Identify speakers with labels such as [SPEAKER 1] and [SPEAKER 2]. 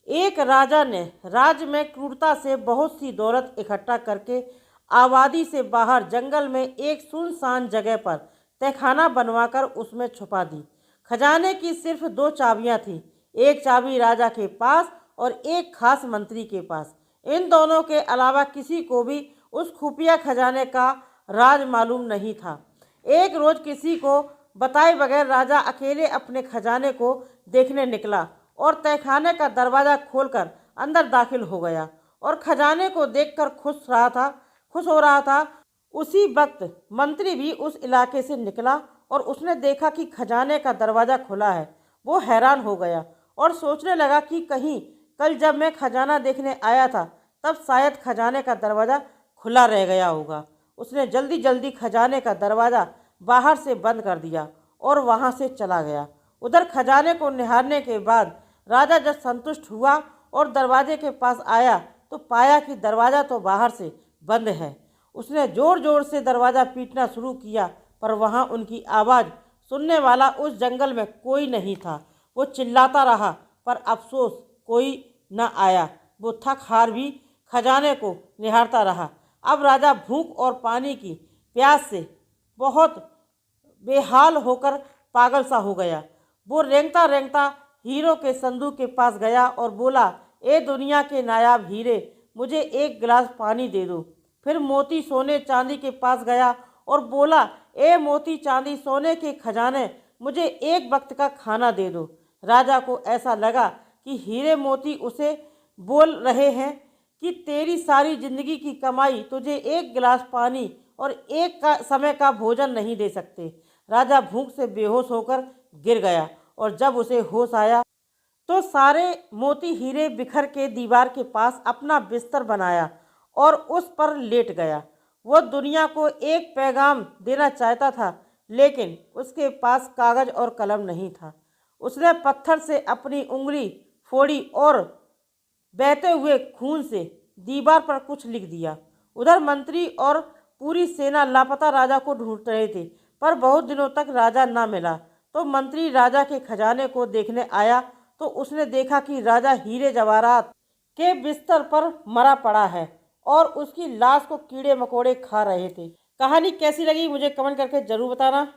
[SPEAKER 1] एक राजा ने राज्य में क्रूरता से बहुत सी दौलत इकट्ठा करके आबादी से बाहर जंगल में एक सुनसान जगह पर तहखाना बनवाकर उसमें छुपा दी। खजाने की सिर्फ दो चाबियां थीं, एक चाबी राजा के पास और एक खास मंत्री के पास। इन दोनों के अलावा किसी को भी उस खुफिया खजाने का राज मालूम नहीं था। एक रोज किसी को बताए बगैर राजा अकेले अपने खजाने को देखने निकला और तहखाने का दरवाज़ा खोलकर अंदर दाखिल हो गया और खजाने को देखकर खुश हो रहा था। उसी वक्त मंत्री भी उस इलाके से निकला और उसने देखा कि खजाने का दरवाज़ा खुला है। वो हैरान हो गया और सोचने लगा कि कहीं कल जब मैं खजाना देखने आया था तब शायद खजाने का दरवाज़ा खुला रह गया होगा। उसने जल्दी जल्दी खजाने का दरवाज़ा बाहर से बंद कर दिया और वहाँ से चला गया। उधर खजाने को निहारने के बाद राजा जब संतुष्ट हुआ और दरवाजे के पास आया तो पाया कि दरवाज़ा तो बाहर से बंद है। उसने ज़ोर ज़ोर से दरवाज़ा पीटना शुरू किया पर वहाँ उनकी आवाज़ सुनने वाला उस जंगल में कोई नहीं था। वो चिल्लाता रहा पर अफसोस कोई न आया। वो थक हार भी खजाने को निहारता रहा। अब राजा भूख और पानी की प्यास से बहुत बेहाल होकर पागल सा हो गया। वो रेंगता रेंगता हीरो के संदूक के पास गया और बोला, ए दुनिया के नायाब हीरे, मुझे एक गिलास पानी दे दो। फिर मोती सोने चांदी के पास गया और बोला, ए मोती चांदी सोने के खजाने, मुझे एक वक्त का खाना दे दो। राजा को ऐसा लगा कि हीरे मोती उसे बोल रहे हैं कि तेरी सारी जिंदगी की कमाई तुझे एक गिलास पानी और एक समय का भोजन नहीं दे सकते। राजा भूख से बेहोश होकर गिर गया और जब उसे होश आया तो सारे मोती हीरे बिखर के दीवार के पास अपना बिस्तर बनाया और उस पर लेट गया। वह दुनिया को एक पैगाम देना चाहता था लेकिन उसके पास कागज और कलम नहीं था। उसने पत्थर से अपनी उंगली फोड़ी और बहते हुए खून से दीवार पर कुछ लिख दिया। उधर मंत्री और पूरी सेना लापता राजा को ढूंढ रहे थे पर बहुत दिनों तक राजा ना मिला। तो मंत्री राजा के खजाने को देखने आया तो उसने देखा कि राजा हीरे जवाहरात के बिस्तर पर मरा पड़ा है और उसकी लाश को कीड़े मकोड़े खा रहे थे। कहानी कैसी लगी मुझे कमेंट करके ज़रूर बताना।